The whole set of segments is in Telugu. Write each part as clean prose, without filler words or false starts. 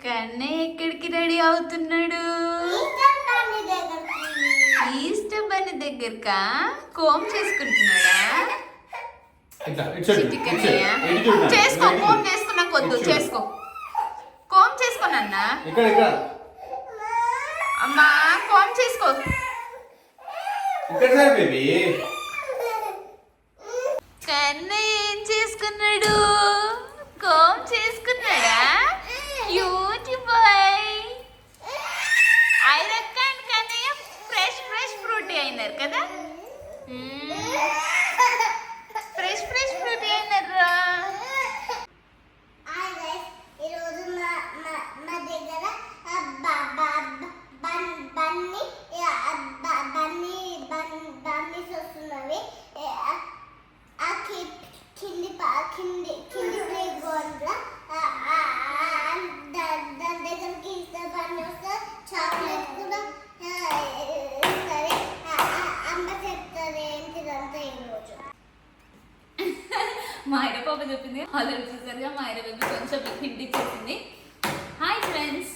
కన్నయ్య ఎక్కడికి రెడీ అవుతున్నాడు? ఈస్టర్ బన్నీ దగ్గరకా? కోమ్ చేసుకుంటున్నాడా? చిట్టి కన్నయ్య చేసుకో, కోమ్ చేసుకున్నా కొద్దు, చేసుకో, కోమ్ చేసుకోనన్నా. అమ్మా కోమ్ చేసుకో. కన్నయ్య ఏం చేసుకున్నాడు? కోమ్ చేసుకున్నాడా? Cute boy. ఐరక్క అండ్ కన్నయ్య ఫ్రెష్ ఫ్రూటీ అయినారు కదా. ఫ్రెష్ ఫ్రూటీ అయినారా? మా ఐర పాప చెప్పింది ఆల్రెడీ చూసారుగా. మా ఐర బేబీ కొంచెం హింట్ ఇచ్చేసింది. హాయ్ ఫ్రెండ్స్,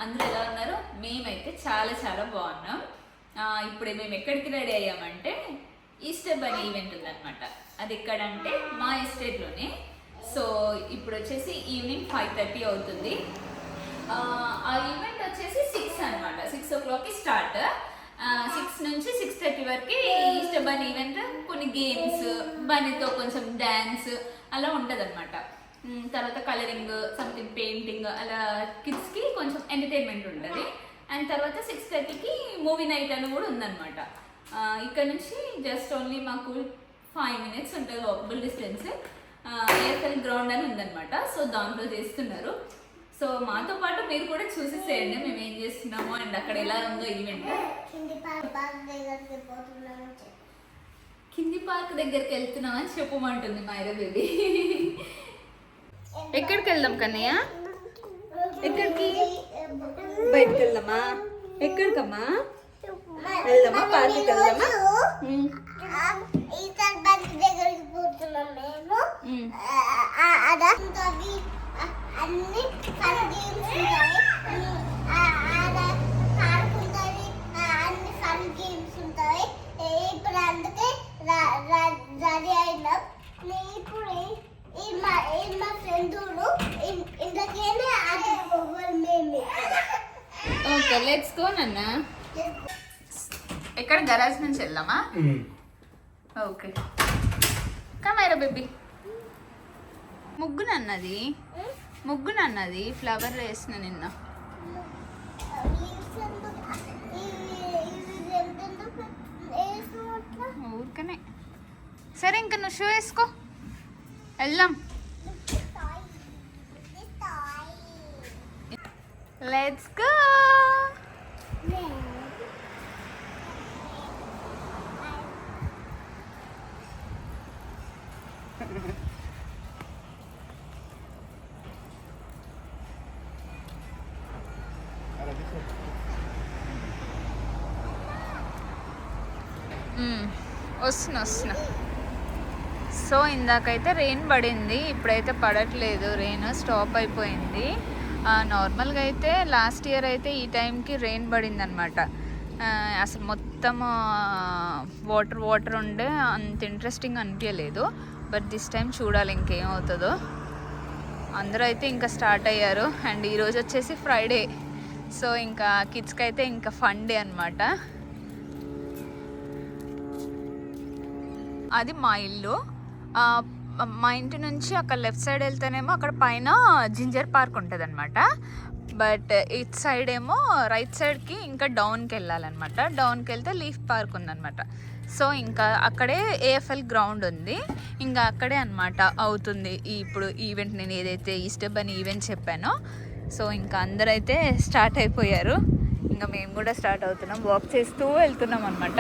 అందరూ ఎలా ఉన్నారు? మేమైతే చాలా చాలా బాగున్నాం. ఇప్పుడు మేము ఎక్కడికి రెడీ అయ్యామంటే ఈస్టర్ బన్నీ ఈవెంట్ ఉందన్నమాట. అది ఎక్కడంటే మా ఎస్టేట్లోనే. సో ఇప్పుడు వచ్చేసి ఈవినింగ్ 5:30 అవుతుంది. ఆ ఈవెంట్ వచ్చేసి 6 అనమాట. 6 o'clockకి స్టార్ట్. 6 నుంచి 6:30 వరకు ఈస్టర్ బన్నీ ఈవెంట్. కొన్ని గేమ్స్, బన్నీతో కొంచెం డ్యాన్స్ అలా ఉంటుంది అనమాట. తర్వాత కలరింగ్, సంథింగ్ పెయింటింగ్, అలా కిడ్స్కి కొంచెం ఎంటర్టైన్మెంట్ ఉంటుంది. అండ్ తర్వాత 6:30కి మూవీ నైట్ అని కూడా ఉందన్నమాట. ఇక్కడ నుంచి జస్ట్ ఓన్లీ మాకు 5 minutes ఉంటుంది వాకబుల్ డిస్టెన్స్. ఏఎఫ్ఎల్ గ్రౌండ్ అని ఉందన్నమాట. సో దాంట్లో చేస్తున్నారు. సో మాతో పాటు మీరు కూడా చూసేసేయండి మేము ఏం చేస్తున్నామో అండ్ అక్కడ ఎలా ఉందో ఈవెంట్. కింది పార్క్ దగ్గరికి వెళ్తున్నామని చెప్పమంటుంది మా ఐర బేబీ. ఎక్కడికి వెళ్దాం కన్నయ్య? ఎక్కడికి? బయటకు వెళ్దామా? ఎక్కడికమ్మా వెళ్దామా? పార్క్కి వెళ్దామా? అన్ని ఫన్ గేమ్స్ ఉంటాయి. పార్క్ ఉంటుంది, అన్ని ఫన్ గేమ్స్ ఉంటాయి. ఇప్పుడు అందుకే రెడీ అయినాం. ఇప్పుడు మా ఫ్రెండ్ ఇంతకేనే అది మేము. ఓకే లెట్స్ గో నాన్న. ఎక్కడ గరాజ్ నుంచి వెళ్దామా? ఓకే కమైరా బేబీ. ముగ్గునన్నది ఫ్లవర్ వేసిన నిన్న. ఊరికనే. సరే ఇంకా నువ్వు షూ వేసుకో, వెళ్దాం. Let's go. వస్తున్నా. సో ఇందాకైతే రెయిన్ పడింది, ఇప్పుడైతే పడట్లేదు. రెయిన్ స్టాప్ అయిపోయింది. నార్మల్గా అయితే లాస్ట్ ఇయర్ అయితే ఈ టైంకి రెయిన్ పడింది అనమాట. అసలు మొత్తం వాటర్ ఉండే అంత ఇంట్రెస్టింగ్ అనిపించలేదు. బట్ దిస్ టైం చూడాలి ఇంకేమవుతుందో. అందరూ అయితే ఇంకా స్టార్ట్ అయ్యారు. అండ్ ఈరోజు వచ్చేసి ఫ్రైడే. సో ఇంకా కిడ్స్కి అయితే ఇంకా ఫన్ డే అనమాట. అది మా ఇల్లు. మా ఇంటి నుంచి అక్కడ లెఫ్ట్ సైడ్ వెళ్తేనేమో అక్కడ పైన జింజర్ పార్క్ ఉంటుంది అనమాట. బట్ ఇట్ సైడ్ ఏమో రైట్ సైడ్కి ఇంకా డౌన్కి వెళ్ళాలన్నమాట. డౌన్కి వెళ్తే లీఫ్ పార్క్ ఉందన్నమాట. సో ఇంకా అక్కడే ఏఎఫ్ఎల్ గ్రౌండ్ ఉంది. ఇంకా అక్కడే అనమాట అవుతుంది ఇప్పుడు ఈవెంట్. నేను ఏదైతే ఈస్టర్ బన్నీ ఈవెంట్ చెప్పానో. సో ఇంకా అందరైతే స్టార్ట్ అయిపోయారు. ఇంకా మేము కూడా స్టార్ట్ అవుతున్నాం. వాక్ చేస్తూ వెళ్తున్నాం అనమాట.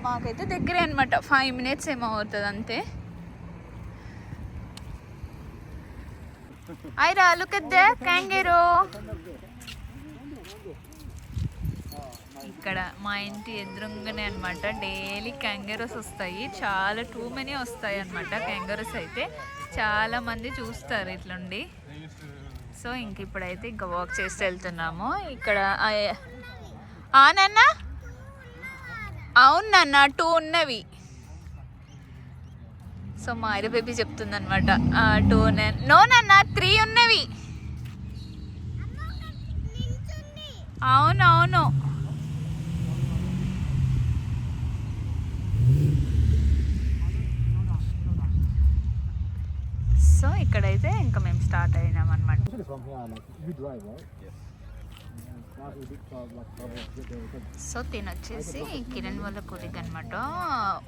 మాకైతే దగ్గరే అనమాట. 5 minutes ఏమో అవుతుంది అంతే. Aira look at the kangaroo. ఇక్కడ మా ఇంటి ఎదురుగానే అనమాట డైలీ kangaroos వస్తాయి. చాలా టూ మెనీ వస్తాయి అనమాట kangaroos అయితే. చాలా మంది చూస్తారు ఇట్లుండి. సో ఇంక ఇప్పుడైతే ఇంకా వాక్ చేసి వెళ్తున్నాము. ఇక్కడ నాన్న, అవును నాన్న 2 ఉన్నవి. సో మా ఐర బేబీ చెప్తుంది అనమాట 2 నో నాన్న 3 ఉన్నవి. అవునవును. సో ఇక్కడైతే ఇంకా మేము స్టార్ట్ అయినాం అనమాట. సో తినొచ్చేసి కిరణ్ వాళ్ళ కొలిగ్ అనమాట,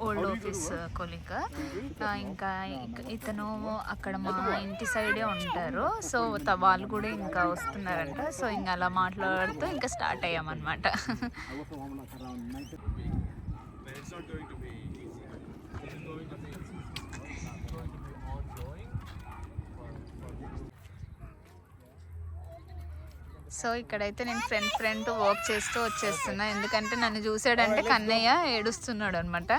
ఓల్డ్ ఆఫీస్ కొలిగ్. ఇంకా ఇతను అక్కడ మా ఇంటి సైడే ఉంటారు. సో వాళ్ళు కూడా ఇంకా వస్తున్నారంట. సో ఇంకా అలా మాట్లాడుతూ ఇంకా స్టార్ట్ అయ్యామన్నమాట. సో ఇక్కడైతే నేను ఫ్రెండ్ వాక్ చేస్తూ వచ్చేస్తున్నా. ఎందుకంటే నన్ను చూసాడంటే కన్నయ్య ఏడుస్తున్నాడు అనమాట.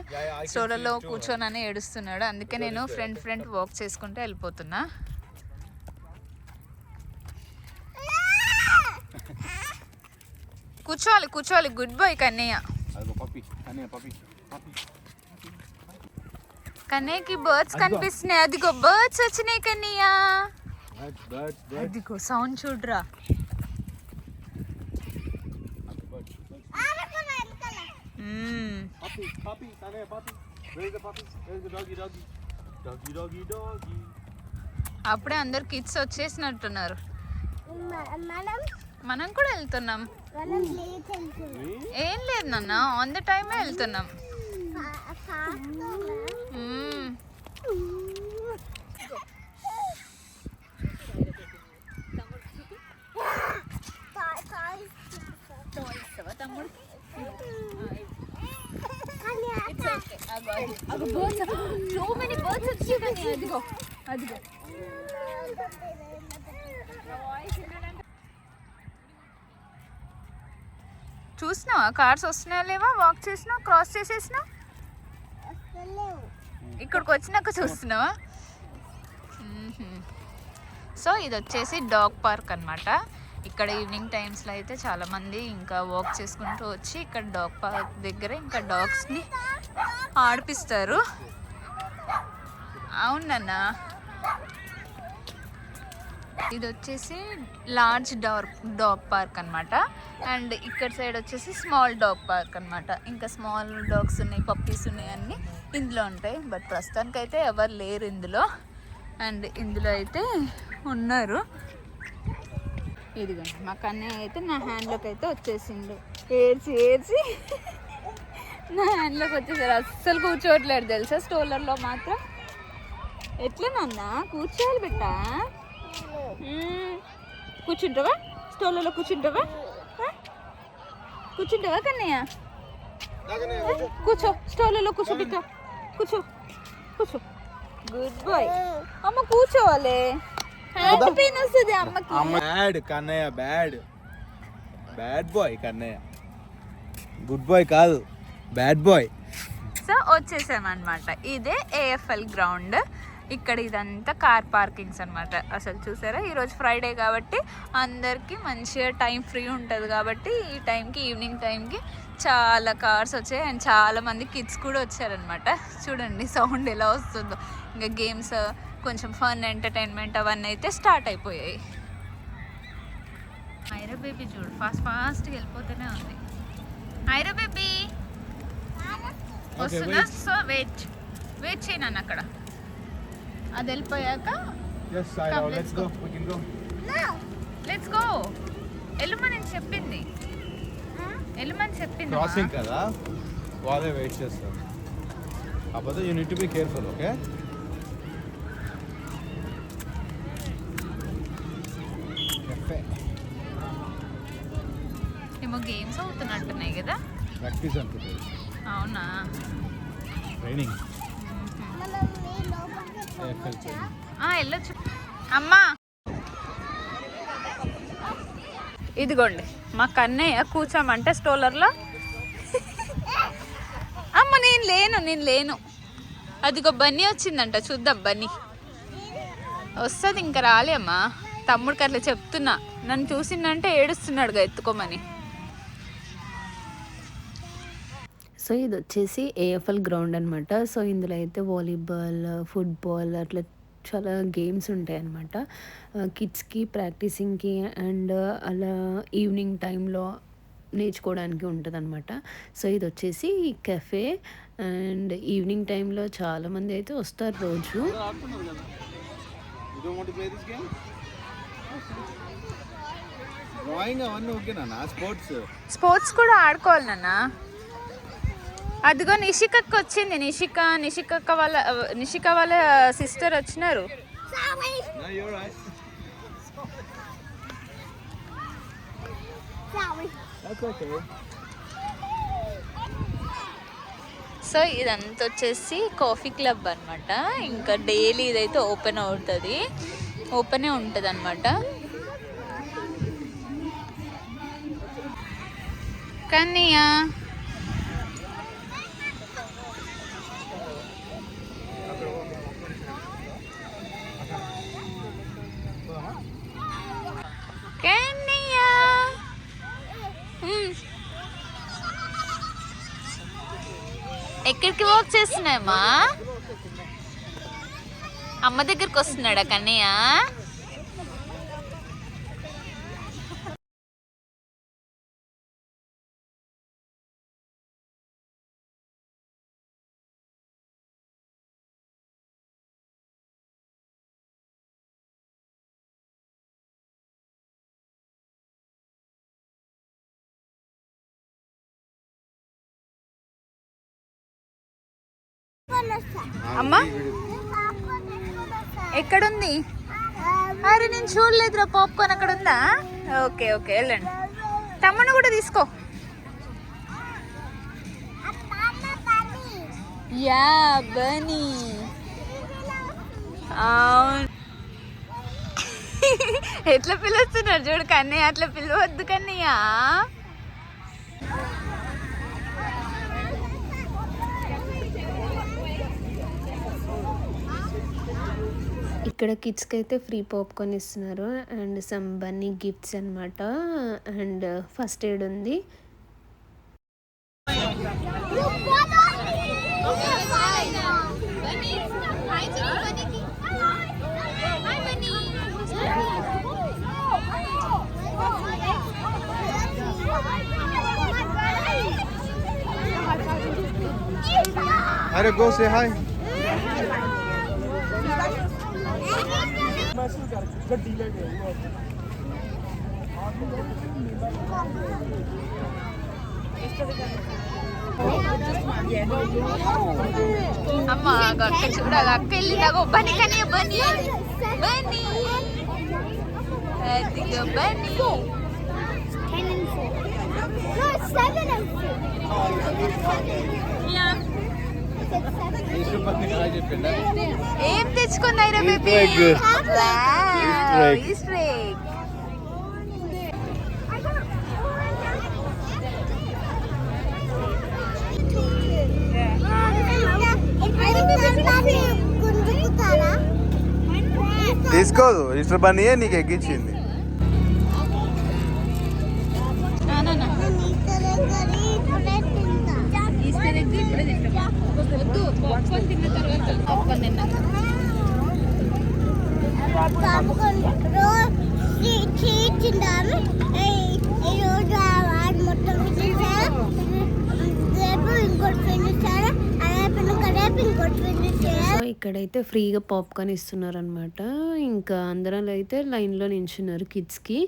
స్టోర్లలో కూర్చోనని ఏడుస్తున్నాడు. అందుకే నేను ఫ్రెండ్ వాక్ చేసుకుంటూ వెళ్ళిపోతున్నా. కూర్చోవాలి. Good boy Kannayya. కన్నయ్యకి బర్డ్స్ కనిపిస్తున్నాయి. అదిగో బర్డ్స్ వచ్చినాయి కన్నయ్య. అదిగో సౌండ్ చూడరా. అప్పుడే అందరు కిడ్స్ వచ్చేసినట్టున్నారు. మనం కూడా వెళ్తున్నాం. ఏం లేదు నాన్న, ఆన్ ద టైమే వెళ్తున్నాం. చూసినావా కార్స్ వస్తున్నాయా లేవా? వాక్ చేసినా క్రాస్ చేసేసినా ఇక్కడికి వచ్చినాక చూస్తున్నావా? సో ఇది వచ్చేసి డాగ్ పార్క్ అనమాట. ఇక్కడ ఈవినింగ్ టైమ్స్లో అయితే చాలామంది ఇంకా వాక్ చేసుకుంటూ వచ్చి ఇక్కడ డాగ్ పార్క్ దగ్గర ఇంకా డాగ్స్ని ఆడిపిస్తారు. అవునన్నా, ఇది వచ్చేసి లార్జ్ డాగ్ పార్క్ అనమాట. అండ్ ఇక్కడ సైడ్ వచ్చేసి స్మాల్ డాగ్ పార్క్ అనమాట. ఇంకా స్మాల్ డాగ్స్ ఉన్నాయి, పప్పీస్ ఉన్నాయి, అన్నీ ఇందులో ఉంటాయి. బట్ ప్రస్తుతానికైతే ఎవరు లేరు ఇందులో. అండ్ ఇందులో అయితే ఉన్నారు. ఇదిగోండి మా కన్నయ్య అయితే నా హ్యాండ్లోకి అయితే వచ్చేసిండు. ఏడ్చి నా హ్యాండ్లోకి వచ్చేసారు. అస్సలు కూర్చోవట్లేదు తెలుసా స్టోలర్లో మాత్రం. ఎట్లనన్నా కూర్చోవాలి బిడ్డ? కూర్చుంటావా స్టోలర్లో? కూర్చుంటావా కన్నయ్య? కూర్చో స్టోలర్లో, కూర్చో బిడ్డ, కూర్చో. Good boy. అమ్మ కూర్చోవాలి. హ్యాండ్ పెయిన్ వస్తుంది అమ్మకి. Bad Kannayya, bad boy Kannayya. Good boy కాదు, బ్యాడ్ బాయ్. సో వచ్చేసామన్నమాట. ఇదే ఏఎఫ్ఎల్ గ్రౌండ్. ఇక్కడ ఇదంతా కార్ పార్కింగ్స్ అనమాట. అసలు చూసారా, ఈరోజు ఫ్రైడే కాబట్టి అందరికీ మంచిగా టైం ఫ్రీ ఉంటుంది. కాబట్టి ఈ టైంకి, ఈవినింగ్ టైంకి చాలా కార్స్ వచ్చాయి. అండ్ చాలామంది కిడ్స్ కూడా వచ్చారనమాట. చూడండి సౌండ్ ఎలా వస్తుందో. ఇంకా గేమ్స్, కొంచెం ఫన్, ఎంటర్టైన్మెంట్ అవన్నీ అయితే స్టార్ట్ అయిపోయాయి. ఐరా బేబీ చూడు ఫాస్ట్గా వెళ్ళిపోతూనే ఉంది. ఐరా బేబీ వస్తుందా? సో వెయిట్ చేయను అక్కడ. అది వెళ్ళిపోయాక లెట్స్ గో. వెళ్ళమని చెప్పింది. క్రాసింగ్ కదా, వాళ్ళే వెయిట్ చేస్తారు. కాకపోతే you need to be careful. Okay, ఏమో గేమ్స్ అవుతున్నట్టున్నాయి కదా. ప్రాక్టీస్ అనుకుంటుంది. అవునా? ట్రైనింగ్. వెళ్ళొచ్చు అమ్మా. ఇదిగోండి మా కన్నయ్య కూర్చోమంటే స్టోలర్లో. అమ్మ నేను లేను. అదిగో బన్నీ వచ్చిందంట, చూద్దాం బన్నీ. వస్తుంది, ఇంకా రాలే అమ్మా. తమ్ముడికి అట్లా చెప్తున్నా, నన్ను చూసిందంటే ఏడుస్తున్నాడుగా ఎత్తుకోమని. సో ఇది వచ్చేసి ఏఎఫ్ఎల్ గ్రౌండ్ అనమాట. సో ఇందులో అయితే వాలీబాల్, ఫుట్బాల్ అట్లా చాలా గేమ్స్ ఉంటాయి అన్నమాట. కిడ్స్కి ప్రాక్టీసింగ్కి అండ్ అలా ఈవినింగ్ టైంలో నేర్చుకోవడానికి ఉంటుంది అనమాట. సో ఇది వచ్చేసి కెఫే అండ్ ఈవినింగ్ టైంలో చాలామంది అయితే వస్తారు రోజు. స్పోర్ట్స్ కూడా ఆడుకోవాలి నాన్న. అదిగో నిషికక్క వచ్చింది. నిషిక వాళ్ళ సిస్టర్ వచ్చినారు. సో ఇదంతా వచ్చేసి కాఫీ క్లబ్ అనమాట. ఇంకా డైలీ ఇదైతే ఓపెనే ఉంటుంది అనమాట. కన్నయ్య ఎక్కడికి వాక్ చేస్తున్నాయమ్మా? అమ్మ దగ్గరికి వస్తున్నాడా కన్నయ్య? అమ్మా ఎక్కడుంది? అరే నేను చూడలేదురా. పాప్కార్న్ అక్కడ ఉందా? ఓకే ఓకే వెళ్ళండి. తమ్ముడు కూడా తీసుకో. యా బనీ. అవును. ఎట్లా పిలుస్తున్నారు చూడు కన్నయ్య. అట్లా పిలవద్దు కన్నయ్య. ఇక్కడ కిడ్స్కి అయితే ఫ్రీ పాప్కార్న్ ఇస్తున్నారు అండ్ సమ్ బన్నీ గిఫ్ట్స్ అనమాట. అండ్ ఫస్ట్ ఎయిడ్ ఉంది. अरे गो से हाय. అమ్మ అక్క చూడాలి. అక్క వెళ్ళిందాగో బని కానీ బని బని అదిగో బని. ఏం తెచ్చుకున్నాయి రా బేబీ? Easter egg. తీసుకోదు. ఈస్టర్ బన్నీయే నీకు ఎక్కించింది. ఈస్టర్ ఎగ్ ఇప్పుడే తింటాం. వద్దు, పాప్కార్న్ తిన్న తర్వాత. పాప్కార్న్ తిన్నా. సో ఇక్కడైతే ఫ్రీగా పాప్కార్న్ ఇస్తున్నారు అనమాట. ఇంకా అందరం అయితే లైన్లో నించున్నారు. కిడ్స్కి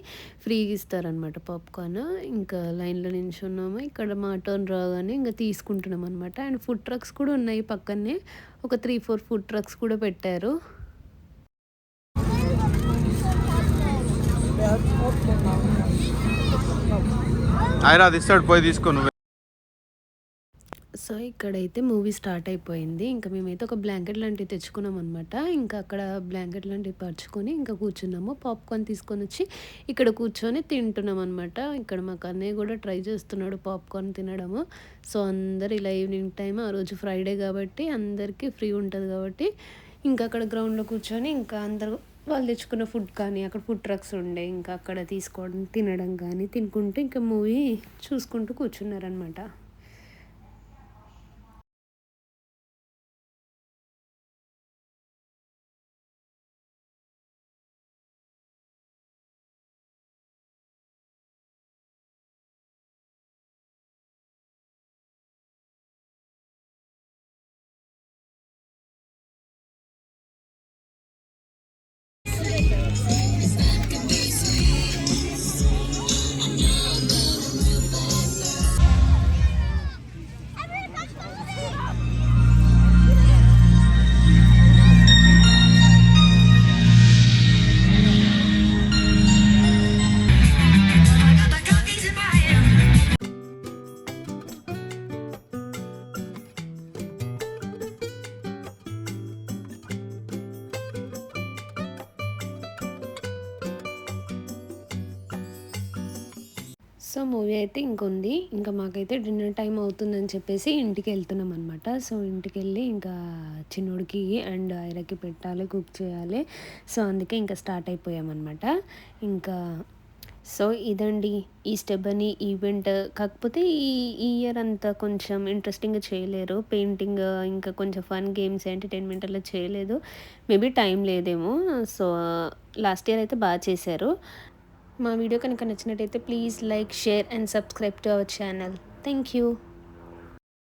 ఫ్రీగా ఇస్తారనమాట పాప్కార్న్. ఇంకా లైన్లో నించున్నాము. ఇక్కడ మా టర్న్ రాగానే ఇంకా తీసుకుంటున్నాం అనమాట. అండ్ ఫుడ్ ట్రక్స్ కూడా ఉన్నాయి పక్కనే. ఒక 3-4 ఫుడ్ ట్రక్స్ కూడా పెట్టారు. అయినా అది ఇస్తాడు, పోయి తీసుకో నువ్వు. సో ఇక్కడైతే మూవీ స్టార్ట్ అయిపోయింది. ఇంకా మేమైతే ఒక బ్లాంకెట్ లాంటివి తెచ్చుకున్నాం అనమాట. ఇంకా అక్కడ బ్లాంకెట్ లాంటివి పరుచుకొని ఇంకా కూర్చున్నాము. పాప్కార్న్ తీసుకొని వచ్చి ఇక్కడ కూర్చొని తింటున్నాం అనమాట. ఇక్కడ మా అన్నయ్య కూడా ట్రై చేస్తున్నాడు పాప్కార్న్ తినడము. సో అందరు ఇలా ఈవినింగ్ టైం, ఆ రోజు ఫ్రైడే కాబట్టి అందరికీ ఫ్రీ ఉంటుంది కాబట్టి ఇంకా అక్కడ గ్రౌండ్లో కూర్చొని ఇంకా అందరూ వాళ్ళు తెచ్చుకున్న ఫుడ్ కానీ అక్కడ ఫుడ్ ట్రక్స్ ఉండే ఇంకా అక్కడ తీసుకోవడం తినడం కానీ తినుకుంటూ ఇంకా మూవీ చూసుకుంటూ కూర్చున్నారనమాట. సో మూవీ అయితే ఇంకొంది. ఇంకా మాకైతే డిన్నర్ టైం అవుతుందని చెప్పేసి ఇంటికి వెళ్తున్నాం అనమాట. సో ఇంటికి వెళ్ళి ఇంకా చిన్నోడికి అండ్ ఐరకి పెట్టాలి, కుక్ చేయాలి. సో అందుకే ఇంకా స్టార్ట్ అయిపోయామన్నమాట. ఇంకా సో ఇదండి ఈస్టర్ బన్నీ ఈవెంట్. కాకపోతే ఈ ఇయర్ అంతా కొంచెం ఇంట్రెస్టింగ్గా చేయలేరు. పెయింటింగ్ ఇంకా కొంచెం ఫన్ గేమ్స్ ఎంటర్టైన్మెంట్ అలా చేయలేదు. మేబీ టైం లేదేమో. సో లాస్ట్ ఇయర్ అయితే బాగా చేశారు. మా వీడియో కనుక నచ్చినట్టయితే please like, share and subscribe to our channel. Thank you.